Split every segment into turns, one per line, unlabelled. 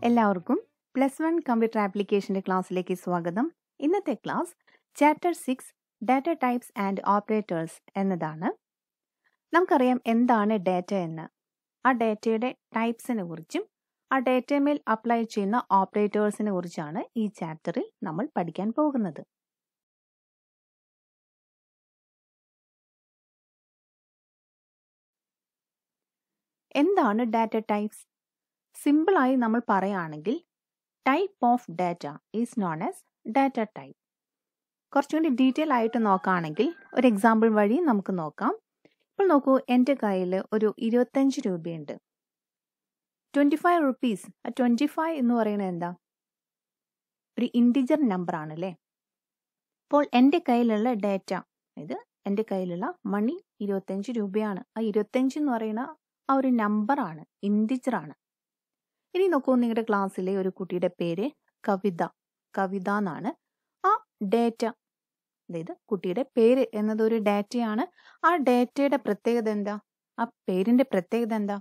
എല്ലാവർക്കും +1 കമ്പ്യൂട്ടർ ആപ്ലിക്കേഷൻ്റെ ക്ലാസ്സിലേക്ക് സ്വാഗതം. ഇന്നത്തെ class chapter 6 data types and operators എന്നതാണ്. നമുക്കറിയാം എന്താണ് ഡാറ്റ എന്ന്. ആ ഡാറ്റയുടെ ടൈപ്സിനെ കുറിച്ചും ആ ഡാറ്റമേൽ അപ്ലൈ ചെയ്യുന്ന ഓപ്പറേറ്റേഴ്സിനെ കുറിച്ചാണ് ഈ ചാപ്റ്ററിൽ നമ്മൾ പഠിക്കാൻ പോകുന്നത്. എന്താണ് ഡാറ്റ ടൈപ്സ്? സിമ്പിളായി നമ്മൾ പറയുകയാണെങ്കിൽ type of data is known as data type. കുറച്ചുകൂടി ഡീറ്റെയിൽ ആയിട്ട് നോക്കുകയാണെങ്കിൽ ഒരു എക്സാമ്പിൾ വഴി നമുക്ക് നോക്കാം. ഇപ്പോൾ നോക്കൂ, എൻ്റെ കയ്യിൽ ഒരു 25 രൂപയുണ്ട്. 25 റുപ്പീസ്. 25 എന്ന് പറയുന്നത് എന്താ? ഒരു ഇൻറ്റിജർ നമ്പർ ആണല്ലേ. അപ്പോൾ എൻ്റെ കയ്യിലുള്ള ഡാറ്റ, ഇത് എൻ്റെ കയ്യിലുള്ള മണി 25 രൂപയാണ്. ആ 25 എന്ന് പറയുന്ന ആ ഒരു നമ്പറാണ്, ഇൻറ്റിജറാണ്. ഇനി നോക്കൂ, നിങ്ങളുടെ ക്ലാസ്സിലെ ഒരു കുട്ടിയുടെ പേര് കവിത എന്നാണ്. ആ ഡാറ്റ, അതായത് കുട്ടിയുടെ പേര് എന്നത് ഒരു ഡാറ്റയാണ്. ആ ഡാറ്റയുടെ പ്രത്യേകത എന്താ? ആ പേരിൻ്റെ പ്രത്യേകത എന്താ?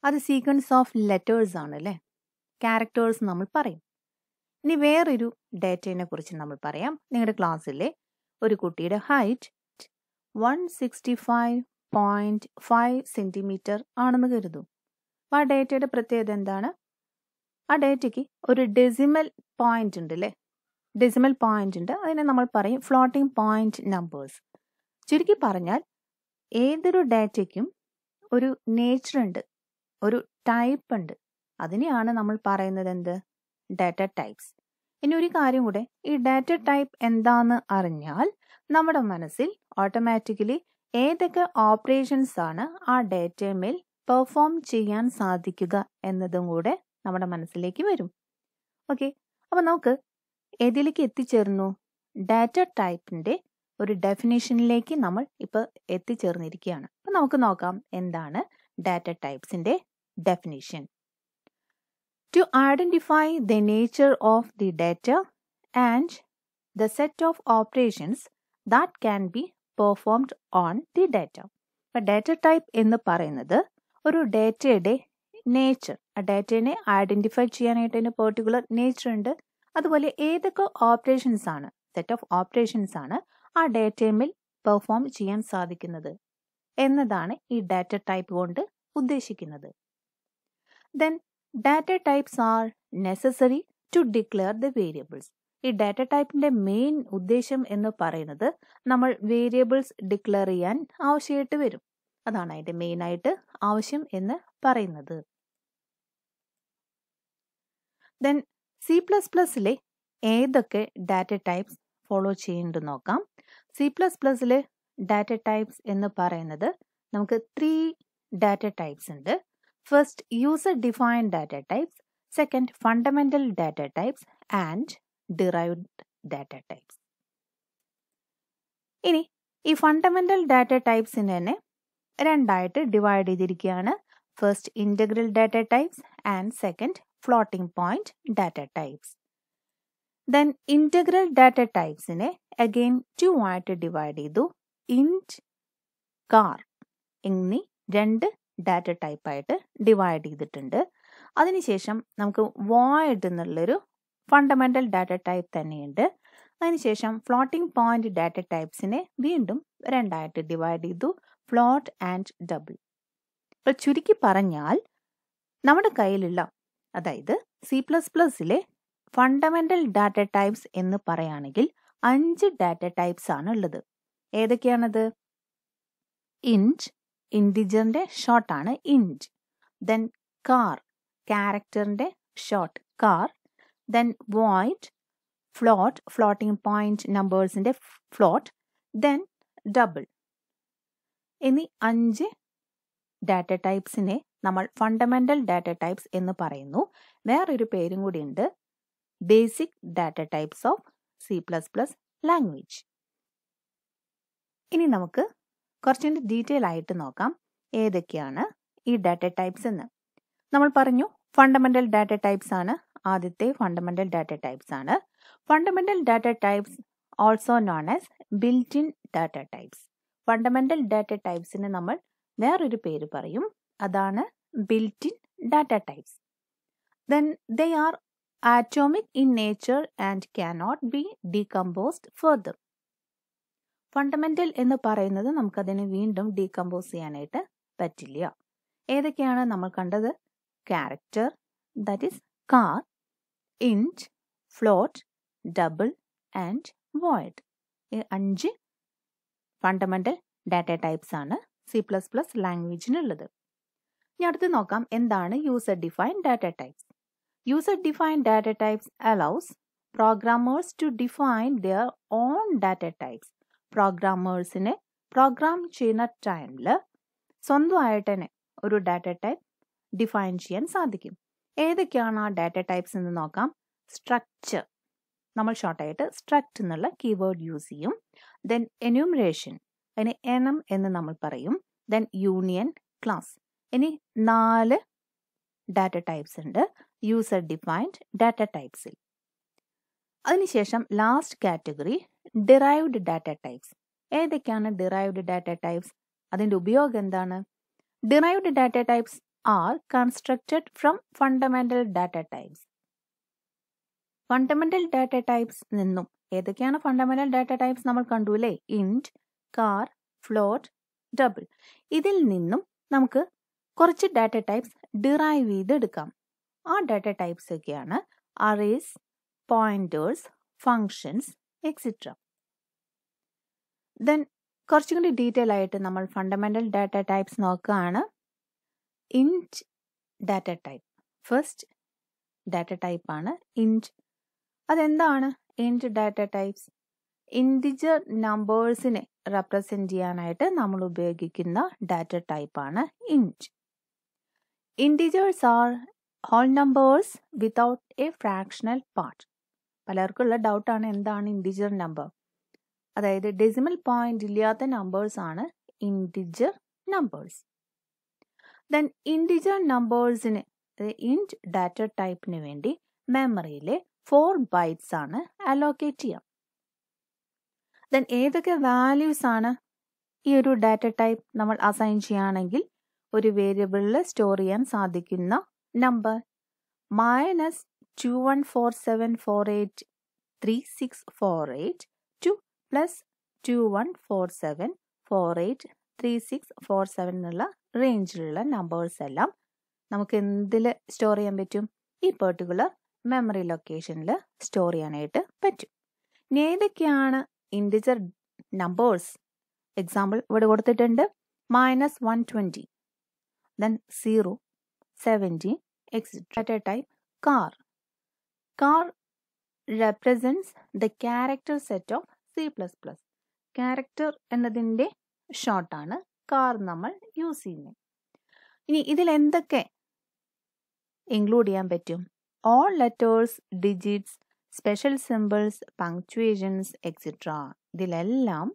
അത് സീക്വൻസ് ഓഫ് ലെറ്റേഴ്സ് ആണ് അല്ലേ, ക്യാരക്ടേഴ്സ് നമ്മൾ പറയും. ഇനി വേറൊരു ഡാറ്റയെ കുറിച്ച് നമ്മൾ പറയാം. നിങ്ങളുടെ ക്ലാസ്സിലെ ഒരു കുട്ടിയുടെ ഹൈറ്റ് 165.5 സെൻറ്റിമീറ്റർ ആണെന്ന് കരുതൂ. ആ ഡേറ്റയുടെ പ്രത്യേകത എന്താണ്? ആ ഡേറ്റയ്ക്ക് ഒരു ഡെസിമൽ പോയിന്റ് ഉണ്ട് അല്ലേ, ഡെസിമൽ പോയിന്റ് ഉണ്ട്. അതിനെ നമ്മൾ പറയും ഫ്ലോട്ടിംഗ് പോയിന്റ് നമ്പേഴ്സ്. ചുരുക്കി പറഞ്ഞാൽ ഏതൊരു ഡാറ്റയ്ക്കും ഒരു നേച്ചർ ഉണ്ട്, ഒരു ടൈപ്പ് ഉണ്ട്. അതിനെയാണ് നമ്മൾ പറയുന്നത് എന്ത്? Data types. ഇനി ഒരു കാര്യം കൂടെ, ഈ ഡാറ്റ ടൈപ്പ് എന്താന്ന് അറിഞ്ഞാൽ നമ്മുടെ മനസ്സിൽ ഓട്ടോമാറ്റിക്കലി ഏതൊക്കെ ഓപ്പറേഷൻസ് ആണ് ആ ഡാറ്റമേൽ പെർഫോം ചെയ്യാൻ സാധിക്കുക എന്നതും കൂടെ നമ്മുടെ മനസ്സിലേക്ക് വരും. ഓക്കെ, അപ്പോൾ നമുക്ക് ഏതിലേക്ക് എത്തിച്ചേർന്നു? ഡാറ്റ ടൈപ്പിൻ്റെ ഒരു ഡെഫിനേഷനിലേക്ക് നമ്മൾ ഇപ്പോൾ എത്തിച്ചേർന്നിരിക്കുകയാണ്. അപ്പോൾ നമുക്ക് നോക്കാം എന്താണ് ഡാറ്റ ടൈപ്സിൻ്റെ definition. To identify the nature of the data and the set of operations that can be performed on the data. അപ്പോൾ ഡാറ്റ ടൈപ്പ് എന്ന് പറയുന്നത് ഒരു ഡാറ്റയുടെ നേച്ചർ, ആ ഡാറ്റയെ ഐഡൻറ്റിഫൈ ചെയ്യാനായിട്ട് അതിന് പെർട്ടിക്കുലർ നേച്ചർ ഉണ്ട്. അതുപോലെ ഏതൊക്കെ ഓപ്പറേഷൻസ് ആണ്, സെറ്റ് ഓഫ് ഓപ്പറേഷൻസ് ആണ് ആ ഡാറ്റയിൽ പെർഫോം ചെയ്യാൻ സാധിക്കുന്നത് എന്നതാണ് ഈ ഡാറ്റ ടൈപ്പ് കൊണ്ട് ഉദ്ദേശിക്കുന്നത്. Then data types are necessary to declare the variables. ഈ ഡാറ്റ ടൈപ്പിൻ്റെ മെയിൻ ഉദ്ദേശം എന്ന് പറയുന്നത് നമ്മൾ വേരിയബിൾസ് ഡിക്ലെയർ ചെയ്യാൻ ആവശ്യമായിട്ട് വരും. അതാണ് അതിൻ്റെ മെയിനായിട്ട് ആവശ്യം എന്ന് പറയുന്നത്. ദെൻ C++ലെ ഏതൊക്കെ ഡാറ്റ ടൈപ്സ് ഫോളോ ചെയ്യുന്നുണ്ട് നോക്കാം. C++ലെ ഡാറ്റ ടൈപ്സ് എന്ന് പറയുന്നത് നമുക്ക് 3 ഡാറ്റ ടൈപ്സ് ഉണ്ട്. First user defined data types, second fundamental data types and derived data types. ഇനി ഈ ഫണ്ടമെന്റൽ ഡാറ്റ ടൈപ്സിനെ തന്നെ രണ്ടായിട്ട് ഡിവൈഡ് ചെയ്തിരിക്കുകയാണ്. First integral data types and second floating point data types. Then integral data ടൈപ്സിനെ again 2 ആയിട്ട് divide ചെയ്തു. ഇൻറ്റ്, car എന്നീ 2 ഡാറ്റ ടൈപ്പായിട്ട് ഡിവൈഡ് ചെയ്തിട്ടുണ്ട്. അതിനുശേഷം നമുക്ക് വോയിഡ് എന്നുള്ളൊരു ഫണ്ടമെന്റൽ ഡാറ്റ ടൈപ്പ് തന്നെയുണ്ട്. അതിനുശേഷം ഫ്ലോട്ടിംഗ് പോയിന്റ് ഡാറ്റ ടൈപ്സിനെ വീണ്ടും 2 ആയിട്ട് ഡിവൈഡ് ചെയ്തു, ഫ്ലോട്ട് ആൻഡ് ഡബിൾ. ഇപ്പോൾ ചുരുക്കി പറഞ്ഞാൽ നമ്മുടെ കയ്യിലുള്ള, അതായത് C++ലെ ഫണ്ടമെന്റൽ ഡാറ്റ ടൈപ്സ് എന്ന് പറയുകയാണെങ്കിൽ 5 ഡാറ്റ ടൈപ്സ് ആണ് ഉള്ളത്. ഏതൊക്കെയാണത്? ഇൻറ്റ്, ഇൻറ്റിജറിന്റെ ഷോർട്ടാണ് ഇൻറ്റ്. ദെൻ കാർ, ക്യാരക്ടറിന്റെ short char. Then void, float, floating point നമ്പേഴ്സിന്റെ ഫ്ലോട്ട്. ദെൻ ഡബിൾ എന്നീ 5 ഡാറ്റ ടൈപ്സിനെ നമ്മൾ ഫണ്ടമെന്റൽ ഡാറ്റ ടൈപ്സ് എന്ന് പറയുന്നു. വേറൊരു പേരും കൂടിയുണ്ട്, basic data types of C++ language. ഇനി നമുക്ക് കുറച്ചുകൂടി ഡീറ്റെയിൽ ആയിട്ട് നോക്കാം ഏതൊക്കെയാണ് ഈ ഡാറ്റ ടൈപ്സ് എന്ന്. നമ്മൾ പറഞ്ഞു ഫണ്ടമെന്റൽ ഡാറ്റ ടൈപ്സ് ആണ് ആദ്യത്തെ ഫണ്ടമെന്റൽ ഡാറ്റ ടൈപ്സ് ആണ്. Fundamental data types also known as built in data types. Fundamental data ടൈപ്സിന് നമ്മൾ വേറൊരു പേര് പറയും, അതാണ് built in data types. then they are atomic in nature and cannot be decomposed further. Fundamental എന്ന് പറയുന്നത് നമുക്കതിനെ വീണ്ടും ഡീകമ്പോസ് ചെയ്യാനായിട്ട് പറ്റില്ല. ഏതൊക്കെയാണ് നമ്മൾ കണ്ടത്? Character, that is char, int, float, double and void. ഈ 5 ഫണ്ടമെന്റൽ ഡാറ്റ ടൈപ്സ് ആണ് C++ ലാംഗ്വേജിനുള്ളത്. ഇനി അടുത്ത് നോക്കാം എന്താണ് user defined data types. User defined data types allows programmers to define their own data types. പ്രോഗ്രാമേഴ്സിനെ പ്രോഗ്രാം ചെയ്യുന്ന ടൈമിൽ സ്വന്തമായിട്ട് തന്നെ ഒരു ഡാറ്റ ടൈപ്പ് ഡിഫൈൻ ചെയ്യാൻ സാധിക്കും. ഏതൊക്കെയാണ് ആ ഡാറ്റ ടൈപ്സ് എന്ന് നോക്കാം. സ്ട്രക്ചർ, നമ്മൾ ഷോർട്ടായിട്ട് സ്ട്രക്ട് എന്നുള്ള കീവേഡ് യൂസ് ചെയ്യും. ദെൻ എന്യൂമറേഷൻ, അതിന് എനം എന്ന് നമ്മൾ പറയും. Then union, class. ഇനി 4 ഡാറ്റ ടൈപ്സ് ഉണ്ട് യൂസർ ഡിഫൈൻഡ് ഡാറ്റ ടൈപ്സിൽ. അതിനുശേഷം last category derived data types. ഏതൊക്കെയാണ് ഡിറൈവ്ഡ് ഡാറ്റ ടൈപ്സ്? അതിൻ്റെ ഉപയോഗം എന്താണ്? Derived data types R constructed from fundamental data types. Fundamental data types നിന്നും ഏതൊക്കെയാണ് ഫണ്ടമെന്റൽ ഡാറ്റ ടൈപ്സ് നമ്മൾ കണ്ടു അല്ലേ? Int, car, float, double. ഇതിൽ നിന്നും നമുക്ക് കുറച്ച് ഡാറ്റ ടൈപ്സ് ഡിറൈവ് ചെയ്തെടുക്കാം. ആ ഡാറ്റ ടൈപ്സ് ഒക്കെയാണ് arrays, pointers, functions, etcetera. Then കുറച്ചും കൂടി ഡീറ്റെയിൽ ആയിട്ട് നമ്മൾ ഫണ്ടമെന്റൽ ഡാറ്റ ടൈപ്സ് നോക്കുകയാണ്. Int data type first data type ആണ് ഇന്റ്. അതെന്താണ് ഇന്റ് ഡാറ്റ ടൈപ്സ്? ഇൻഡിജർ നമ്പേഴ്സിനെ റെപ്രസെന്റ് ചെയ്യാനായിട്ട് നമ്മൾ ഉപയോഗിക്കുന്ന ഡാറ്റ ടൈപ്പ് ആണ് int. Integers are whole numbers without a fractional part. പലർക്കുള്ള ഡൗട്ടാണ് എന്താണ് ഇൻഡിജർ നമ്പർ. അതായത് ഡെസിമൽ പോയിന്റ് ഇല്ലാത്ത നമ്പേഴ്സ് ആണ് ഇൻഡിജർ നമ്പേഴ്സ്. ദെൻ ഇൻഡിജർ നമ്പേഴ്സിന് ഇന്റ് ഡാറ്റ ടൈപ്പിന് വേണ്ടി മെമ്മറിയിലെ 4 ബൈറ്റ്സ് ആണ് അലോക്കേറ്റ് ചെയ്യാം. ദെൻ ഏതൊക്കെ വാല്യൂസ് ആണ് ഈ ഒരു ഡാറ്റ ടൈപ്പ് നമ്മൾ അസൈൻ ചെയ്യുകയാണെങ്കിൽ ഒരു വേരിയബിളിൽ സ്റ്റോർ ചെയ്യാൻ സാധിക്കുന്ന നമ്പർ -2147483648 ടു +2147483647 എന്നുള്ള റേഞ്ചിലുള്ള നമ്പേഴ്സ് എല്ലാം നമുക്ക് എന്തിൽ സ്റ്റോർ ചെയ്യാൻ പറ്റും? ഈ പെർട്ടിക്കുലർ മെമ്മറി ലൊക്കേഷനിൽ സ്റ്റോർ ചെയ്യാനായിട്ട് പറ്റും. ഇനി ഏതൊക്കെയാണ് ഇൻഡിജർ നമ്പേഴ്സ്? എക്സാമ്പിൾ ഇവിടെ കൊടുത്തിട്ടുണ്ട്. -120, then 0, 70, etc. Data type car. Car represents the character set of C++. Character എന്നതിൻ്റെ ഷോർട്ടാണ് കാർ നമ്മൾ യൂസ് ചെയ്യുന്നത്. ഇനി ഇതിൽ എന്തൊക്കെ ഇൻക്ലൂഡ് ചെയ്യാൻ പറ്റും? All letters, digits, special symbols, punctuations, etcetera. ഇതിലെല്ലാം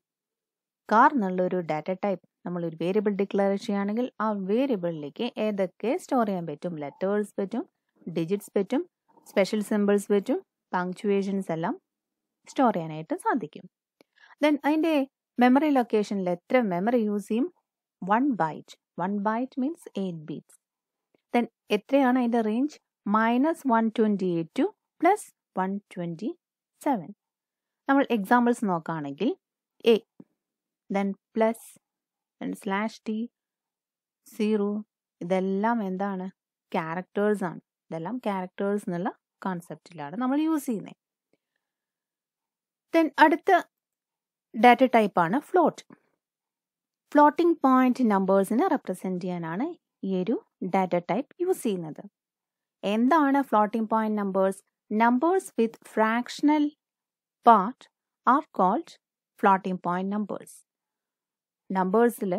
കാർ എന്നുള്ളൊരു ഡാറ്റ ടൈപ്പ് നമ്മളൊരു വേരിയബിൾ ഡിക്ലെയർ ചെയ്യുകയാണെങ്കിൽ ആ വേരിയബിളിലേക്ക് ഏതൊക്കെ സ്റ്റോർ ചെയ്യാൻ പറ്റും? ലെറ്റേഴ്സ് പറ്റും, ഡിജിറ്റ്സ് പറ്റും, സ്പെഷ്യൽ സിമ്പിൾസ് പറ്റും, പങ്ക്ച്വേഷൻസ് എല്ലാം സ്റ്റോർ ചെയ്യാനായിട്ട് സാധിക്കും. ദെൻ അതിൻ്റെ മെമ്മറി ലൊക്കേഷനിൽ എത്ര മെമ്മറി യൂസ് ചെയ്യും? 1 byte. 1 byte means 8 bits. Then എത്രയാണ് അതിൻ്റെ റേഞ്ച്? -128 ടു +127. നമ്മൾ എക്സാമ്പിൾസ് നോക്കുകയാണെങ്കിൽ എ, ദെൻ പ്ലസ്, /t, 0, ഇതെല്ലാം എന്താണ്? ക്യാരക്ടേഴ്സ് ആണ്. ഇതെല്ലാം ക്യാരക്ടേഴ്സ് എന്നുള്ള കോൺസെപ്റ്റിലാണ് നമ്മൾ യൂസ് ചെയ്യുന്നത്. ദെൻ അടുത്ത ഡാറ്റ ടൈപ്പാണ് ഫ്ലോട്ട്. ഫ്ലോട്ടിംഗ് പോയിന്റ് നമ്പേഴ്സിനെ റെപ്രസെന്റ് ചെയ്യാനാണ് ഈ ഒരു ഡാറ്റ ടൈപ്പ് യൂസ് ചെയ്യുന്നത്. എന്താണ് floating point numbers? Numbers with fractional part are called floating point numbers. നമ്പേഴ്സിൽ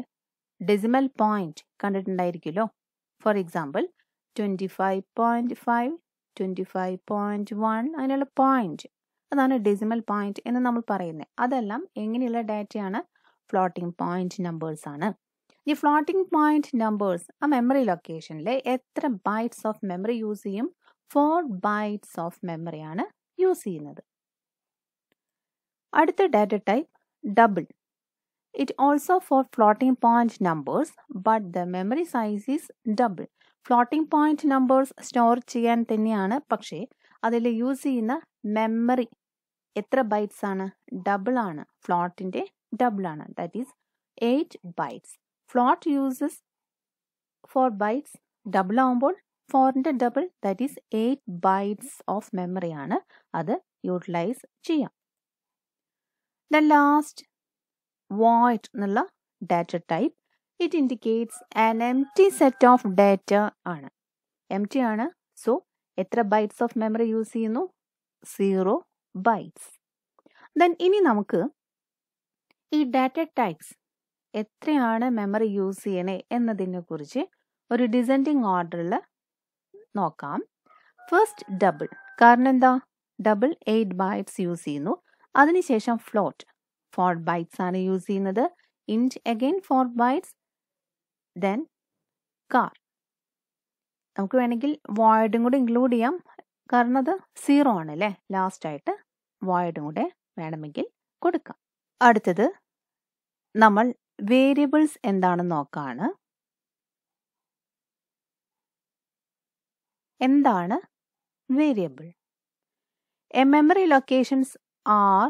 ഡെസിമൽ പോയിന്റ് കണ്ടിട്ടുണ്ടായിരിക്കുമല്ലോ. ഫോർ എക്സാമ്പിൾ 25.5, 25.1 അങ്ങനെയുള്ള പോയിന്റ്, അതാണ് ഡെസിമൽ പോയിന്റ് എന്ന് നമ്മൾ പറയുന്നത്. അതെല്ലാം എങ്ങനെയുള്ള ഡാറ്റയാണ്? ഫ്ലോട്ടിംഗ് പോയിന്റ് നമ്പേഴ്സ് ആണ്. ഈ ഫ്ലോട്ടിംഗ് പോയിന്റ് നമ്പേഴ്സ് ആ മെമ്മറി ലൊക്കേഷനിൽ എത്ര ബൈറ്റ്സ് ഓഫ് മെമ്മറി യൂസ് ചെയ്യും? 4 ബൈറ്റ്സ് ഓഫ് മെമ്മറിയാണ് യൂസ് ചെയ്യുന്നത്. അടുത്ത data type double. It also for floating point numbers, but the memory size is double. Floating point numbers store ചെയ്യാൻ തന്നെയാണ്, പക്ഷേ അതിൽ യൂസ് ചെയ്യുന്ന മെമ്മറി എത്ര ബൈറ്റ്സ് ആണ്? ഡബിൾ ആണ്. ഫ്ലോട്ടിന്റെ ഡബിൾ ആണ്. That is 8 bytes. Float uses 4 bytes. Double ആവുമ്പോൾ 4ന്റെ double, that is 8 bytes of memory ആണ് അത് യൂട്ടിലൈസ് ചെയ്യാം. ദെൻ ലാസ്റ്റ് void എന്നുള്ള data type. It indicates an empty set of data ആണ്. എംപ്റ്റി ആണ്. സോ എത്ര ബൈറ്റ്സ് ഓഫ് മെമ്മറി യൂസ് ചെയ്യുന്നു? 0 ബൈറ്റ്സ്. ദെൻ ഇനി നമുക്ക് ഈ ഡാറ്റ ടൈപ്സ് എത്രയാണ് മെമ്മറി യൂസ് ചെയ്യണേ എന്നതിനെ കുറിച്ച് ഒരു ഡിസെൻഡിങ് ഓർഡറിൽ നോക്കാം. First double. കാരണം എന്താ? ഡബിൾ 8 ബൈറ്റ്സ് യൂസ് ചെയ്യുന്നു. അതിനുശേഷം ഫ്ലോട്ട് 4 ബൈറ്റ്സ് ആണ് യൂസ് ചെയ്യുന്നത്. ഇൻറ്റ് അഗൈൻ 4 ബൈറ്റ്സ്. Then car. നമുക്ക് വേണമെങ്കിൽ വോയിഡും കൂടെ ഇൻക്ലൂഡ് ചെയ്യാം, കാരണം അത് 0 ആണ് അല്ലേ. ലാസ്റ്റ് ആയിട്ട് വോയിഡും കൂടെ വേണമെങ്കിൽ കൊടുക്കാം. അടുത്തത് നമ്മൾ വേരിയബിൾസ് എന്താണെന്ന് നോക്കാണ്. എന്താണ് variable? A memory locations are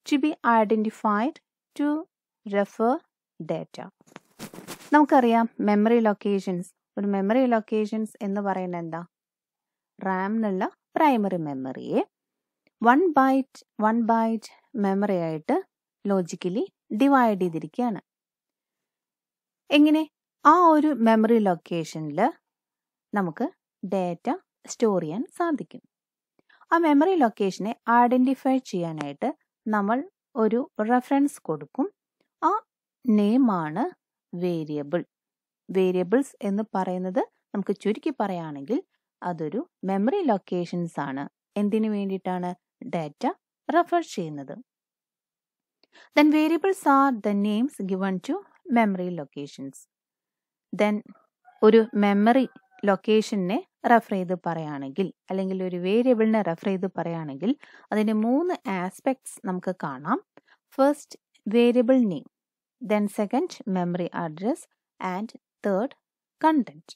to be identified to refer data. നമുക്കറിയാം മെമ്മറി ലൊക്കേഷൻസ്. ഒരു മെമ്മറി ലൊക്കേഷൻസ് എന്ന് പറയുന്നത് എന്താ? റാം എന്നുള്ള പ്രൈമറി മെമ്മറിയെ 1 ബൈറ്റ് മെമ്മറി ആയിട്ട് ലോജിക്കലി ഡിവൈഡ് ചെയ്തിരിക്കുകയാണ്. എങ്ങനെ? ആ ഒരു മെമ്മറി ലൊക്കേഷനിൽ നമുക്ക് ഡാറ്റ സ്റ്റോർ ചെയ്യാൻ സാധിക്കും. ആ മെമ്മറി ലൊക്കേഷനെ ഐഡന്റിഫൈ ചെയ്യാനായിട്ട് നമ്മൾ ഒരു റെഫറൻസ് കൊടുക്കും. ആ നെയിമാണ് വേരിയബിൾ. വേരിയബിൾസ് എന്ന് പറയുന്നത് നമുക്ക് ചുരുക്കി പറയുകയാണെങ്കിൽ അതൊരു മെമ്മറി ലൊക്കേഷൻസ് ആണ്. എന്തിനു വേണ്ടിയിട്ടാണ്? ഡാറ്റ റെഫർ ചെയ്യുന്നത്. Then variables are the names given to memory locations. Then ഒരു മെമ്മറി ലൊക്കേഷനെ റെഫർ ചെയ്ത് പറയുകയാണെങ്കിൽ, അല്ലെങ്കിൽ ഒരു വേരിയബിളിനെ റെഫർ ചെയ്ത് പറയുകയാണെങ്കിൽ അതിൻ്റെ 3 ആസ്പെക്ട്സ് നമുക്ക് കാണാം. First variable name, then second memory address and third content.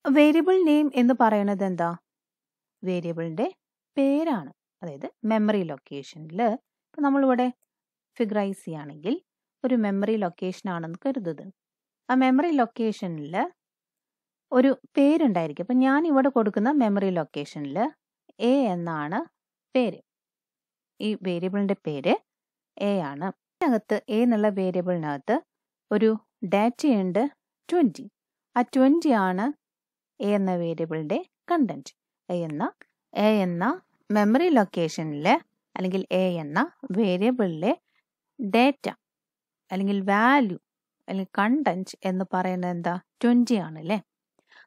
Variable name എന്ന് പറയുന്നത് എന്താ? വേരിയബിളിൻ്റെ പേരാണ്. അതായത് മെമ്മറി ലൊക്കേഷനിൽ ഇപ്പം നമ്മളിവിടെ ഫിഗറൈസ് ചെയ്യുകയാണെങ്കിൽ ഒരു മെമ്മറി ലൊക്കേഷൻ ആണെന്ന് കരുതുന്നത്. ആ മെമ്മറി ലൊക്കേഷനിൽ ഒരു പേരുണ്ടായിരിക്കും. അപ്പം ഞാൻ ഇവിടെ കൊടുക്കുന്ന മെമ്മറി ലൊക്കേഷനിൽ എ എന്നാണ് പേര്. ഈ വേരിയബിളിൻ്റെ പേര് എ ആണ്. ഇതിനകത്ത് എ എന്നുള്ള വേരിയബിളിനകത്ത് ഒരു ഡാറ്റയുണ്ട് 20. ആ 20 ആണ് എ എന്ന വേരിയബിളിൻ്റെ കണ്ടന്റ്. എ എന്ന മെമ്മറി ലൊക്കേഷനിലെ അല്ലെങ്കിൽ എ എന്ന വേരിയബിളിലെ ഡാറ്റ അല്ലെങ്കിൽ വാല്യൂ അല്ലെങ്കിൽ കണ്ടന്റ് എന്ന് പറയുന്നത് എന്താ? 20 ആണ് അല്ലേ.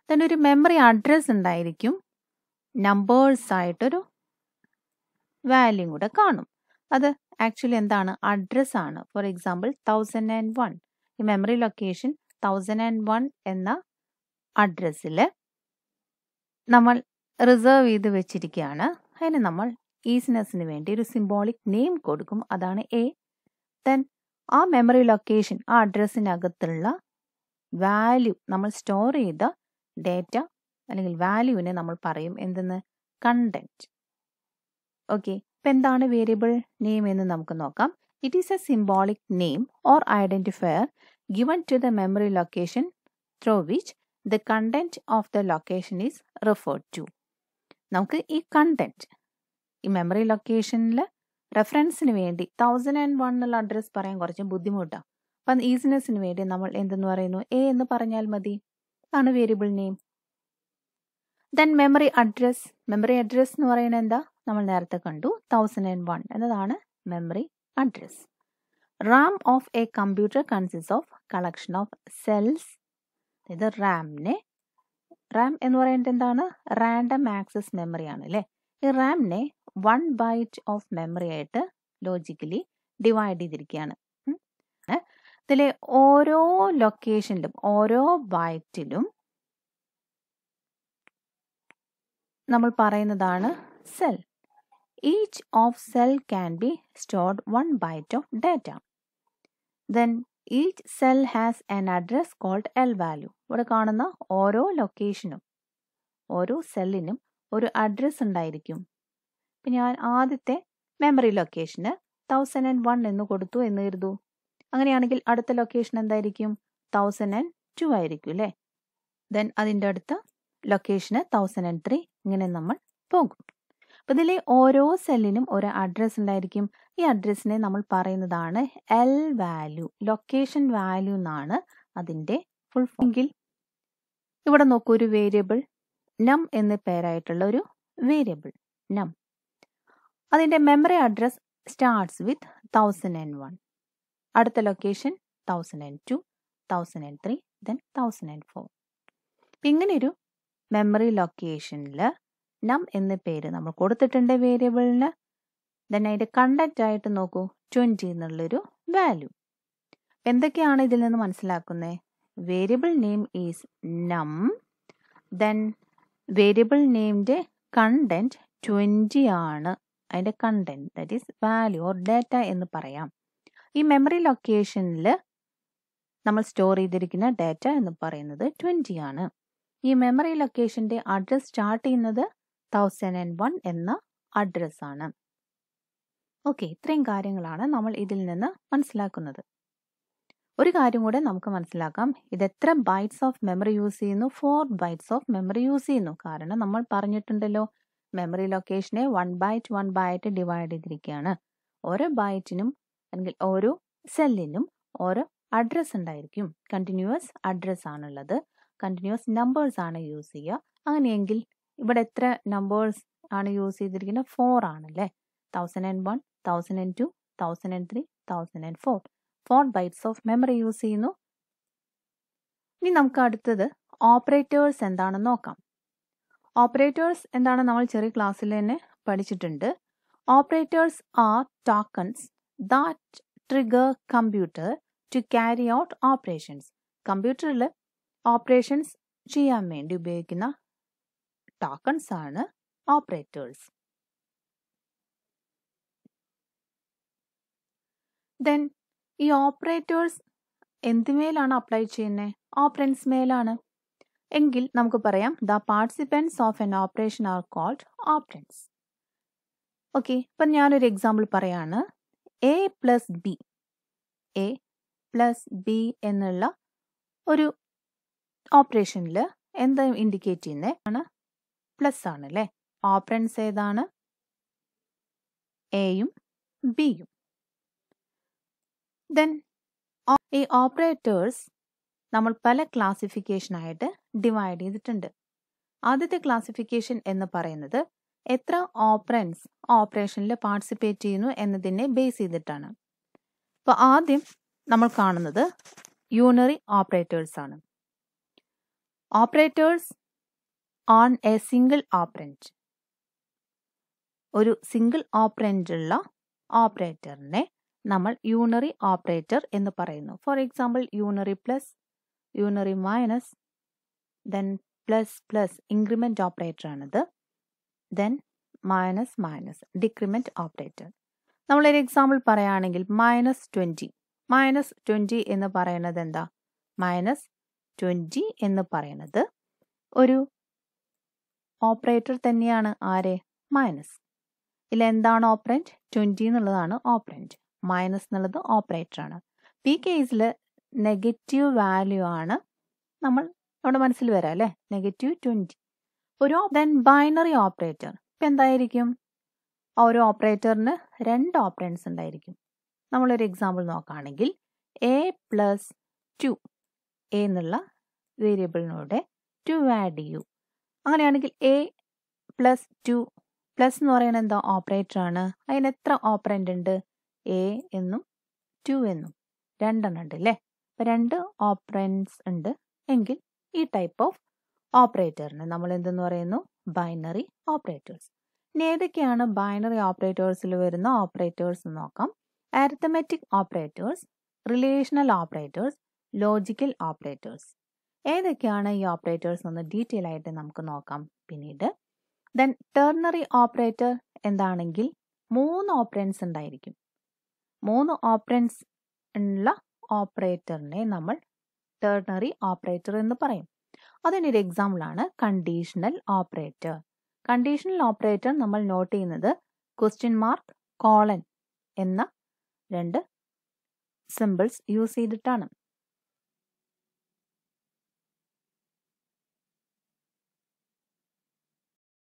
then ഒരു മെമ്മറി അഡ്രസ് ഉണ്ടായിരിക്കും. നമ്പേഴ്സ് ആയിട്ടൊരു വാല്യൂ കൂടെ കാണും. അത് ആക്ച്വലി എന്താണ്? അഡ്രസ് ആണ്. For example 1001. ഈ മെമ്മറി ലൊക്കേഷൻ 1001 എന്ന അഡ്രസ്സിൽ നമ്മൾ റിസർവ് ചെയ്ത് വെച്ചിരിക്കുകയാണ്. അതിന് നമ്മൾ ഈസിനെസ്സിന് വേണ്ടി ഒരു സിംബോളിക് നെയിം കൊടുക്കും. അതാണ് എ. ദെൻ ആ മെമ്മറി ലൊക്കേഷൻ, ആ അഡ്രസ്സിനകത്തുള്ള വാല്യൂ, നമ്മൾ സ്റ്റോർ ചെയ്ത ഡാറ്റ അല്ലെങ്കിൽ വാല്യൂവിനെ നമ്മൾ പറയും എന്തെന്ന്? കണ്ടന്റ്. ഓക്കെ. ഇപ്പം എന്താണ് വേരിയബിൾ നെയിം എന്ന് നമുക്ക് നോക്കാം. It is a symbolic name or identifier given to the memory location through which the content of the location is referred to. നമുക്ക് ഈ കണ്ടന്റ്, ഈ മെമ്മറി ലൊക്കേഷനിൽ റെഫറൻസിന് വേണ്ടി 1001 എന്നുള്ള അഡ്രസ് പറയാൻ കുറച്ച് ബുദ്ധിമുട്ടാണ്. അപ്പം ഈസിനെസ്സിന് വേണ്ടി നമ്മൾ എന്തെന്ന് പറയുന്നു? എ എന്ന് പറഞ്ഞാൽ മതി. ആണ് variable name. Then memory address. Memory address എന്ന് പറയുന്നത് എന്താ? നമ്മൾ നേരത്തെ കണ്ടു 1001 എന്നതാണ് memory address. Ram of A computer consist of collection of cells. ഇത് റാം എന്ന് പറയുന്നത് എന്താണ്? റാൻഡം ആക്സസ് മെമ്മറി ആണ് അല്ലേ. ഈ റാമിനെ 1 ബൈറ്റ് ഓഫ് മെമ്മറി ആയിട്ട് ലോജിക്കലി ഡിവൈഡ് ചെയ്തിരിക്കുകയാണ്. ഇതിലെ ഓരോ ലൊക്കേഷനിലും ഓരോ ബൈറ്റിലും നമ്മൾ പറയുന്നതാണ് cell. Each of cell can be stored 1 byte of data. Then each cell has an address called l value. ഇവിടെ കാണുന്ന ഓരോ ലൊക്കേഷനും ഓരോ സെല്ലിനും ഒരു അഡ്രസ്സ് ഉണ്ടായിരിക്കും. ഇപ്പം ഞാൻ ആദ്യത്തെ മെമ്മറി ലൊക്കേഷന് 1001 എന്ന് കൊടുത്തു എന്ന് കരുതൂ. അങ്ങനെയാണെങ്കിൽ അടുത്ത ലൊക്കേഷൻ എന്തായിരിക്കും? 1002 ആയിരിക്കും അല്ലേ. ദെൻ അതിൻ്റെ അടുത്ത ലൊക്കേഷന് 1003. ഇങ്ങനെ നമ്മൾ പോകും. അപ്പം ഇതിലെ ഓരോ സെല്ലിനും ഒരു അഡ്രസ്സ് ഉണ്ടായിരിക്കും. ഈ അഡ്രസ്സിനെ നമ്മൾ പറയുന്നതാണ് എൽ വാല്യൂ, ലൊക്കേഷൻ വാല്യൂ എന്നാണ് അതിൻ്റെ ഫുൾ ഫോം. എങ്കിൽ ഇവിടെ നോക്കൂ, ഒരു വേരിയബിൾ നം എന്ന പേരായിട്ടുള്ള ഒരു വേരിയബിൾ നം. അതിൻ്റെ മെമ്മറി അഡ്രസ് സ്റ്റാർട്ട്സ് വിത്ത് 1001. അടുത്ത ലൊക്കേഷൻ 1002, 1003, ദെൻ 1004. ഇങ്ങനെയൊരു മെമ്മറി ലൊക്കേഷനിൽ നം എന്ന പേര് നമ്മൾ കൊടുത്തിട്ടുണ്ട് വേരിയബിളിന്. ദെൻ അതിൻ്റെ കണ്ടന്റ് ആയിട്ട് നോക്കൂ 20 എന്നുള്ളൊരു വാല്യൂ. എന്തൊക്കെയാണ് ഇതിൽ നിന്ന് മനസ്സിലാക്കുന്നത്? വേരിയബിൾ നെയിം ഈസ് നം, ദെൻ വേരിയബിൾ നെയിമിൻ്റെ കണ്ടന്റ് 20 ആണ്. അതിൻ്റെ content that is value or data എന്ന് പറയാം. ഈ മെമ്മറി ലൊക്കേഷനിൽ നമ്മൾ സ്റ്റോർ ചെയ്തിരിക്കുന്ന ഡാറ്റ എന്ന് പറയുന്നത് 20 ആണ്. ഈ മെമ്മറി ലൊക്കേഷൻ്റെ അഡ്രസ് സ്റ്റാർട്ട് ചെയ്യുന്നത് 1001 എന്ന അഡ്രസ്സാണ്. ഓക്കെ, ഇത്രയും കാര്യങ്ങളാണ് നമ്മൾ ഇതിൽ നിന്ന് മനസ്സിലാക്കുന്നത്. ഒരു കാര്യം കൂടെ നമുക്ക് മനസ്സിലാക്കാം. ഇത് എത്ര ബൈറ്റ്സ് ഓഫ് മെമ്മറി യൂസ് ചെയ്യുന്നു? 4 ബൈറ്റ്സ് ഓഫ് മെമ്മറി യൂസ് ചെയ്യുന്നു. കാരണം നമ്മൾ പറഞ്ഞിട്ടുണ്ടല്ലോ, മെമ്മറി ലൊക്കേഷനെ 1 ബൈറ്റ് ഡിവൈഡ് ചെയ്തിരിക്കുകയാണ്. ഓരോ ബൈറ്റിനും അല്ലെങ്കിൽ ഓരോ സെല്ലിനും ഓരോ അഡ്രസ്സ് ഉണ്ടായിരിക്കും. കണ്ടിന്യൂസ് അഡ്രസ്സ് ആണുള്ളത്. കണ്ടിന്യൂസ് നമ്പേഴ്സ് ആണ് യൂസ് ചെയ്യുക. അങ്ങനെയെങ്കിൽ ഇവിടെ എത്ര നമ്പേഴ്സ് ആണ് യൂസ് ചെയ്തിരിക്കുന്നത്? 4 ആണല്ലേ. 1001, 1002, 1003, 1004. 4 ബൈറ്റ്സ് ഓഫ് മെമ്മറി യൂസ് ചെയ്യുന്നു. ഇനി നമുക്ക് അടുത്തത് ഓപ്പറേറ്റേഴ്സ് എന്താണെന്ന് നോക്കാം. ഓപ്പറേറ്റേഴ്സ് എന്താണ് നമ്മൾ ചെറിയ ക്ലാസ്സിൽ തന്നെ പഠിച്ചിട്ടുണ്ട്. Operators are tokens that trigger computer to carry out operations. കമ്പ്യൂട്ടറിൽ ഓപ്പറേഷൻസ് ചെയ്യാൻ വേണ്ടി ഉപയോഗിക്കുന്ന ടോക്കൺസ് ആണ് ഓപ്പറേറ്റേഴ്സ്. ദെൻ ഈ ഓപ്പറേറ്റേഴ്സ് എന്തിമേലാണ് അപ്ലൈ ചെയ്യുന്നത്? ഓപ്പറൻസ് മേലാണ്. എങ്കിൽ നമുക്ക് പറയാം the participants of an operation are called operands. Okay, ഇപ്പം ഞാനൊരു എക്സാമ്പിൾ പറയാണ്. എ പ്ലസ് ബി എന്നുള്ള ഒരു ഓപ്പറേഷനിൽ എന്താ ഇൻഡിക്കേറ്റ് ചെയ്യുന്നത്? ആണ് പ്ലസ് ആണ് അല്ലേ. ഓപ്പറൻസ് ഏതാണ്? എയും ബിയും. ദെൻ ഈ ഓപ്പറേറ്റേഴ്സ് നമ്മൾ പല ക്ലാസിഫിക്കേഷനായിട്ട് ഡിവൈഡ് ചെയ്തിട്ടുണ്ട്. ആദ്യത്തെ ക്ലാസിഫിക്കേഷൻ എന്ന് പറയുന്നത് എത്ര ഓപ്പറൻസ് ഓപ്പറേഷനിൽ പാർട്ടിസിപ്പേറ്റ് ചെയ്യുന്നു എന്നതിനെ ബേസ് ചെയ്തിട്ടാണ്. അപ്പോൾ ആദ്യം നമ്മൾ കാണുന്നത് യൂണറി ഓപ്പറേറ്റേഴ്സ് ആണ്. Operators on a single operand. ഒരു സിംഗിൾ ഓപ്പറൻറ്റ് ഉള്ള ഓപ്പറേറ്ററിനെ നമ്മൾ യൂണറി ഓപ്പറേറ്റർ എന്ന് പറയുന്നു. For example unary plus, unary minus, then plus increment operator ആണിത്. Then minus decrement operator. നമ്മളൊരു എക്സാമ്പിൾ പറയുകയാണെങ്കിൽ -20 എന്ന് പറയുന്നത് എന്താ? -20 എന്ന് പറയുന്നത് ഒരു ഓപ്പറേറ്റർ തന്നെയാണ്. ആരെ? മൈനസ്. ഇതിൽ എന്താണ് ഓപ്പറൻറ്റ്? 20 എന്നുള്ളതാണ് ഓപ്പറൻറ്റ്. മൈനസ് എന്നുള്ളത് ഓപ്പറേറ്റർ ആണ്. ഈ കേസിൽ നെഗറ്റീവ് വാല്യൂ ആണ് നമ്മൾ നമ്മുടെ മനസ്സിൽ വരാം അല്ലേ. -20. Then binary operator. ഇപ്പം എന്തായിരിക്കും? ഒരു ഓപ്പറേറ്ററിന് 2 ഓപ്പറൻസ് ഉണ്ടായിരിക്കും. നമ്മളൊരു എക്സാമ്പിൾ നോക്കുകയാണെങ്കിൽ A+2 എന്നുള്ള വേരിയബിളിനോട് 2 ആഡ് ചെയ്യൂ. അങ്ങനെയാണെങ്കിൽ A+2 പ്ലസ് എന്ന് പറയുന്നത് എന്താ? ഓപ്പറേറ്റർ ആണ്. അതിന് എത്ര ഓപ്പറൻറ്റ് ഉണ്ട്? A എന്നും 2 എന്നും 2 ഉണ്ട് അല്ലേ. അപ്പം 2 ഓപ്പറൻസ് ഉണ്ട്. എങ്കിൽ ഈ ടൈപ്പ് ഓഫ് ഓപ്പറേറ്ററിന് നമ്മൾ എന്തെന്ന് പറയുന്നു? Binary operators. ഇനി ഏതൊക്കെയാണ് ബൈനറി ഓപ്പറേറ്റേഴ്സിൽ വരുന്ന ഓപ്പറേറ്റേഴ്സ് എന്ന് നോക്കാം. Arithmetic operators, relational operators, logical operators. ഏതൊക്കെയാണ് ഈ ഓപ്പറേറ്റേഴ്സ് എന്ന് ഡീറ്റെയിൽ ആയിട്ട് നമുക്ക് നോക്കാം പിന്നീട്. ദെൻ ടെർണറി ഓപ്പറേറ്റർ എന്താണെങ്കിൽ 3 ഓപ്പറൻസ് ഉണ്ടായിരിക്കും. 3 ഓപ്പറൻസ് ഉള്ള ഓപ്പറേറ്ററിനെ നമ്മൾ ടെർണറി ഓപ്പറേറ്റർ എന്ന് പറയും. അതിനൊരു എക്സാമ്പിളാണ് കണ്ടീഷണൽ ഓപ്പറേറ്റർ. കണ്ടീഷണൽ ഓപ്പറേറ്റർ നമ്മൾ നോട്ട് ചെയ്യുന്നത് ക്വസ്റ്റ്യൻ മാർക്ക്, കോളൻ എന്ന രണ്ട് സിമ്പിൾസ് യൂസ് ചെയ്തിട്ടാണ്.